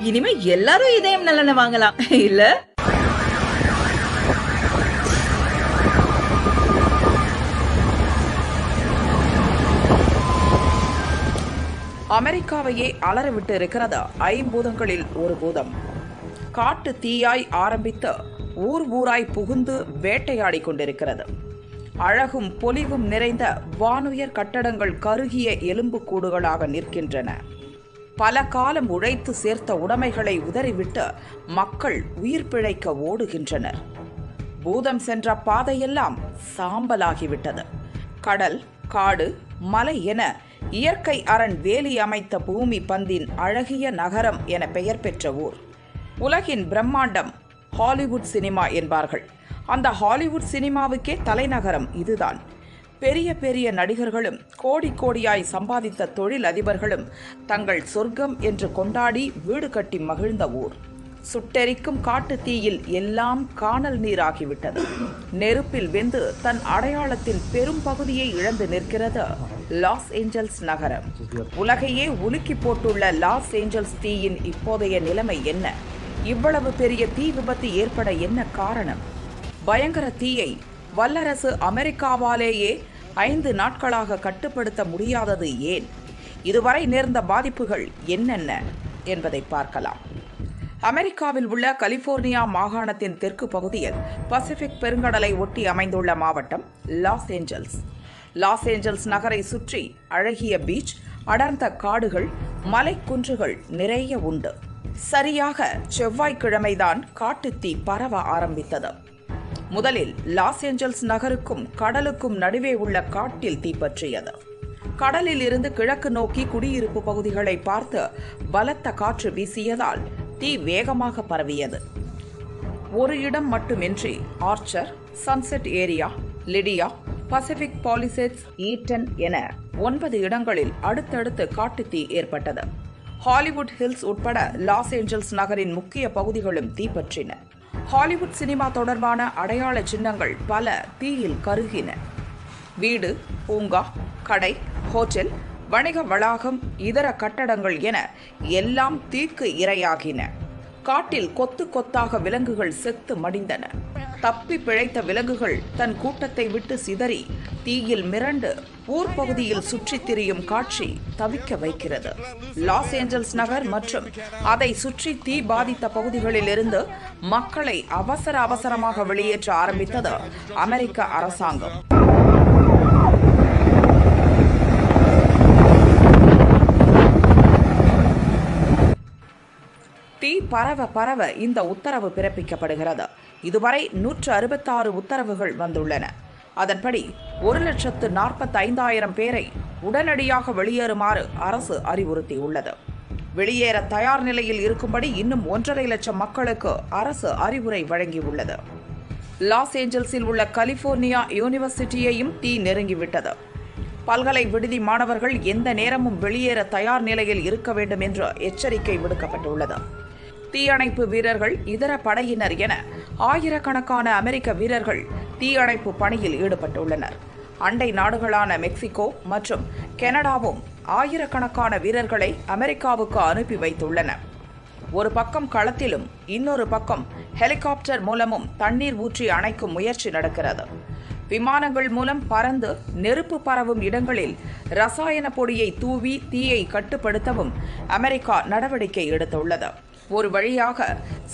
இனிமே எல்லாரும் இதயம் நல்லெண்ணெய் வாங்கலாம் இல்ல? அமெரிக்காவையே அலறவிட்டு இருக்கிறது ஐம்பூதங்களில் ஒரு பூதம். காட்டு தீயாய் ஆரம்பித்து ஊர் ஊராய் புகுந்து வேட்டையாடி கொண்டிருக்கிறது. அழகும் பொலிவும் நிறைந்த வானுயர் கட்டடங்கள் கருகிய எலும்பு கூடுகளாக நிற்கின்றன. பல காலம் உழைத்து சேர்த்த உடைமைகளை உதறிவிட்டு மக்கள் உயிர் பிழைக்க ஓடுகின்றனர். பூதம் சென்ற பாதையெல்லாம் சாம்பலாகிவிட்டது. கடல், காடு, மலை என இயற்கை அரண் வேலி அமைத்த பூமி பந்தின் அழகிய நகரம் என பெயர் பெற்ற ஊர். உலகின் பிரம்மாண்டம் ஹாலிவுட் சினிமா என்பார்கள். அந்த ஹாலிவுட் சினிமாவுக்கே தலைநகரம் இதுதான். பெரிய பெரிய நடிகர்களும் கோடி கோடியாய் சம்பாதித்த தொழில் அதிபர்களும் தங்கள் சொர்க்கம் என்று கொண்டாடி வீடு கட்டி மகிழ்ந்த ஊர். சுட்டெரிக்கும் காட்டு தீயில் எல்லாம் காணல் நீராகிவிட்டது. நெருப்பில் வெந்து தன் அடையாளத்தின் பெரும் பகுதியை இழந்து நிற்கிறது லாஸ் ஏஞ்சல்ஸ் நகரம். உலகையே உலுக்கி போட்டுள்ள லாஸ் ஏஞ்சல்ஸ் தீயின் இப்போதைய நிலைமை என்ன? இவ்வளவு பெரிய தீ விபத்து ஏற்பட என்ன காரணம்? பயங்கர தீயை வல்லரசு அமெரிக்காவாலேயே 5 நாட்களாக கட்டுப்படுத்த முடியாதது ஏன்? இதுவரை நேர்ந்த பாதிப்புகள் என்னென்ன என்பதை பார்க்கலாம். அமெரிக்காவில் உள்ள கலிபோர்னியா மாகாணத்தின் தெற்கு பகுதியில் பசிபிக் பெருங்கடலை ஒட்டி அமைந்துள்ள மாவட்டம் லாஸ் ஏஞ்சல்ஸ். லாஸ் ஏஞ்சல்ஸ் நகரை சுற்றி அழகிய பீச், அடர்ந்த காடுகள், மலைக்குன்றுகள் நிறைய உண்டு. சரியாக செவ்வாய்க்கிழமைதான் காட்டுத்தீ பரவ ஆரம்பித்தது. முதலில் லாஸ் ஏஞ்சல்ஸ் நகருக்கும் கடலுக்கும் நடுவே உள்ள காட்டில் தீப்பற்றியது. கடலில் இருந்து கிழக்கு நோக்கி குடியிருப்பு பகுதிகளை பார்த்து பலத்த காற்று வீசியதால் தீ வேகமாக பரவியது. ஒரு இடம் மட்டுமின்றி Archer, sunset area, Lydia, Pacific Palisades, eaten என 9 இடங்களில் அடுத்தடுத்து காட்டுத்தீ ஏற்பட்டது. ஹாலிவுட் ஹில்ஸ் உட்பட லாஸ் ஏஞ்சல்ஸ் நகரின் முக்கிய பகுதிகளும் தீப்பற்றின. ஹாலிவுட் சினிமா தொடர்பான அடையாள சின்னங்கள் பல தீயில் கருகின. வீடு, பூங்கா, கடை, ஹோட்டல், வணிக வளாகம், இதர கட்டடங்கள் என எல்லாம் தீக்கு இரையாகின. காட்டில் கொத்து கொத்தாக விலங்குகள் செத்து மடிந்தன. தப்பி பிழைத்த விலங்குகள் தன் கூட்டத்தை விட்டு சிதறி தீயில் மிரண்டு ஊர் பகுதியில் சுற்றித் திரியும் காட்சி தவிக்க வைக்கிறது. லாஸ் ஏஞ்சல்ஸ் நகர் மற்றும் அதை சுற்றி தீ பாதித்த பகுதிகளில் இருந்து மக்களை அவசரமாக வெளியேற்ற ஆரம்பித்தது அமெரிக்க அரசாங்கம். தீ பரவ இந்த உத்தரவு பிறப்பிக்கப்படுகிறது. இதுவரை 166 உத்தரவுகள் வந்துள்ளன. அதன்படி 1,45,000 பேரை உடனடியாக வெளியேறுமாறு அரசு அறிவுறுத்தியுள்ளது. வெளியேற தயார் நிலையில் இருக்கும்படி இன்னும் 1.5 லட்சம் மக்களுக்கு அரசு அறிவுரை வழங்கியுள்ளது. லாஸ் ஏஞ்சல்ஸில் உள்ள கலிபோர்னியா யூனிவர்சிட்டியையும் தீ நெருங்கிவிட்டது. பல்கலை விடுதி மாணவர்கள் எந்த நேரமும் வெளியேற தயார் நிலையில் இருக்க வேண்டும் என்று எச்சரிக்கை விடுக்கப்பட்டுள்ளது. தீயணைப்பு வீரர்கள், இதர படையினர் என ஆயிரக்கணக்கான அமெரிக்க வீரர்கள் தீயணைப்பு பணியில் ஈடுபட்டுள்ளனர். அண்டை நாடுகளான மெக்சிகோ மற்றும் கனடாவும் ஆயிரக்கணக்கான வீரர்களை அமெரிக்காவுக்கு அனுப்பி வைத்துள்ளன. ஒரு பக்கம் களத்திலும் இன்னொரு பக்கம் ஹெலிகாப்டர் மூலமும் தண்ணீர் ஊற்றி அணைக்கும் முயற்சி நடக்கிறது. விமானங்கள் மூலம் பறந்து நெருப்பு பரவும் இடங்களில் ரசாயன பொடியை தூவி தீயை கட்டுப்படுத்தவும் அமெரிக்கா நடவடிக்கை எடுத்துள்ளது. ஒரு வழியாக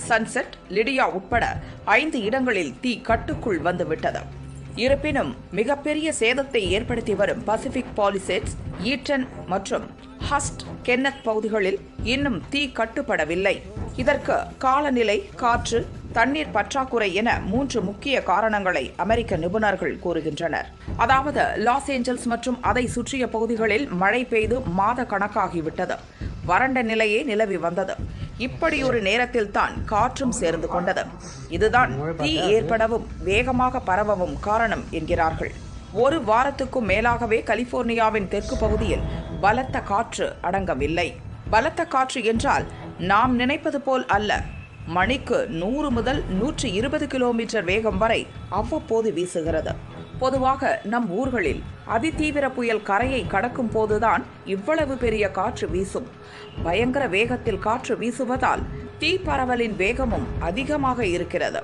சன்செட், லிடியா உட்பட 5 இடங்களில் தீ கட்டுக்குள் வந்துவிட்டது. இருப்பினும் மிகப்பெரிய சேதத்தை ஏற்படுத்தி வரும் பசிபிக் பாலிசேட்ஸ், ஈட்டன் மற்றும் ஹஸ்ட் கென்னத் பகுதிகளில் இன்னும் தீ கட்டுப்படவில்லை. இதற்கு காலநிலை, காற்று, தண்ணீர் பற்றாக்குறை என 3 முக்கிய காரணங்களை அமெரிக்க நிபுணர்கள் கூறுகின்றனர். அதாவது லாஸ் ஏஞ்சல்ஸ் மற்றும் அதை சுற்றிய பகுதிகளில் மழை பெய்து மாத கணக்காகிவிட்டது. வறண்ட நிலையே நிலவி வந்தது. இப்படியொரு நேரத்தில் தான் காற்றும் சேர்ந்து கொண்டது. இதுதான் தீ ஏற்படவும் வேகமாக பரவவும் காரணம் என்கிறார்கள். ஒரு வாரத்துக்கும் மேலாகவே கலிபோர்னியாவின் தெற்கு பகுதியில் பலத்த காற்று அடங்கவில்லை. பலத்த காற்று என்றால் நாம் நினைப்பது போல் அல்ல. மணிக்கு 100 முதல் 120 கிலோமீட்டர் வேகம் வரை அவ்வப்போது வீசுகிறது. பொதுவாக நம் ஊர்களில் அதிதீவிர புயல் கரையை கடக்கும் போதுதான் இவ்வளவு பெரிய காற்று வீசும். பயங்கர வேகத்தில் காற்று வீசுவதால் தீ பரவலின் வேகமும் அதிகமாக இருக்கிறது.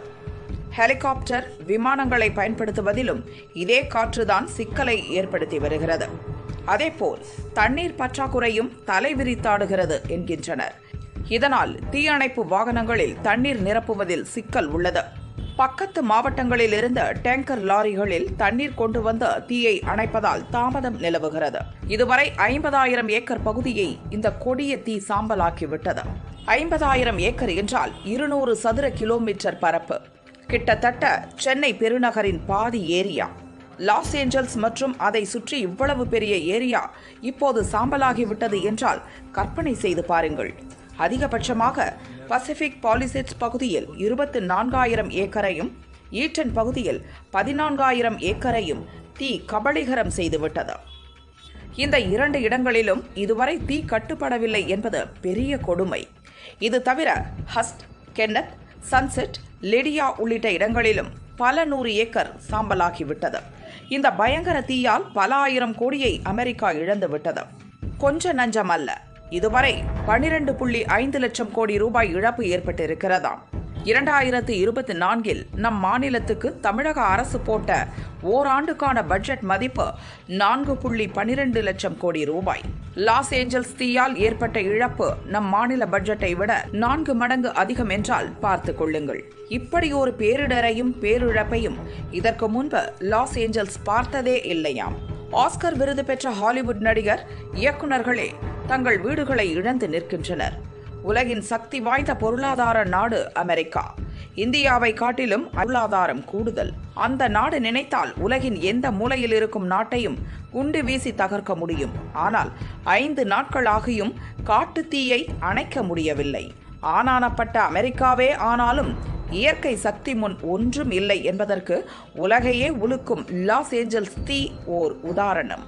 ஹெலிகாப்டர், விமானங்களை பயன்படுத்துவதிலும் இதே காற்றுதான் சிக்கலை ஏற்படுத்தி வருகிறது. அதேபோல் தண்ணீர் பற்றாக்குறையும் தலைவிரித்தாடுகிறது என்கின்றனர். இதனால் தீயணைப்பு வாகனங்களில் தண்ணீர் நிரப்புவதில் சிக்கல் உள்ளது. பக்கத்து மாவட்டங்களில் இருந்த டேங்கர் லாரிகளில் தண்ணீர் கொண்டு வந்த தீயை அணைப்பதால் தாமதம் நிலவுகிறது. இதுவரை 50,000 ஏக்கர் பகுதியை இந்த கொடிய தீ சாம்பலாக்கிவிட்டது. 50,000 ஏக்கர் என்றால் 200 சதுர கிலோமீட்டர் பரப்பு. கிட்டத்தட்ட சென்னை பெருநகரின் பாதி ஏரியா. லாஸ் ஏஞ்சல்ஸ் மற்றும் அதை சுற்றி இவ்வளவு பெரிய ஏரியா இப்போது சாம்பலாகிவிட்டது என்றால் கற்பனை செய்து பாருங்கள். அதிகபட்சமாக பசிபிக் பாலிசெட்ஸ் பகுதியில் 24,000 ஏக்கரையும், ஈட்டன் பகுதியில் 14,000 ஏக்கரையும் தீ கபளீகரம் செய்துவிட்டது. இந்த 2 இடங்களிலும் இதுவரை தீ கட்டுப்படவில்லை என்பது பெரிய கொடுமை. இது தவிர ஹஸ்ட், கென்னத், சன்செட், லிடியா உள்ளிட்ட இடங்களிலும் பல 100 ஏக்கர் சாம்பலாகிவிட்டது. இந்த பயங்கர தீயால் பல 1000 கோடியை அமெரிக்கா இழந்துவிட்டது. கொஞ்ச நஞ்சம் அல்ல, இதுவரை 12.5 லட்சம் கோடி ரூபாய் இழப்பு ஏற்பட்டிருக்கிறதாம். 2024 நம் மாநிலத்துக்கு தமிழக அரசு போட்ட ஓராண்டுக்கான பட்ஜெட் மதிப்பு 4.12 லட்சம் கோடி ரூபாய். லாஸ் ஏஞ்சல்ஸ் தீயால் ஏற்பட்ட இழப்பு நம் மாநில பட்ஜெட்டை விட 4 மடங்கு அதிகம் என்றால் பார்த்துக் கொள்ளுங்கள். இப்படி ஒரு பேரிடரையும் பேரிழப்பையும் இதற்கு முன்பு லாஸ் ஏஞ்சல்ஸ் பார்த்ததே இல்லையாம். ஆஸ்கர் விருது பெற்ற ஹாலிவுட் நடிகர், இயக்குநர்களே தங்கள் வீடுகளை இழந்து நிற்கின்றனர். உலகின் சக்தி வாய்ந்த பொருளாதார நாடு அமெரிக்கா. இந்தியாவை காட்டிலும் பொருளாதாரம் கூடுதல். அந்த நாடு நினைத்தால் உலகின் எந்த மூலையில் இருக்கும் நாட்டையும் குண்டு வீசி தகர்க்க முடியும். ஆனால் 5 நாட்களாகியும் காட்டு தீயை அணைக்க முடியவில்லை. ஆனானப்பட்ட அமெரிக்காவே ஆனாலும் இயற்கை சக்தி முன் ஒன்றும் இல்லை என்பதற்கு உலகையே உலுக்கும் லாஸ் ஏஞ்சல்ஸ் தீ ஓர் உதாரணம்.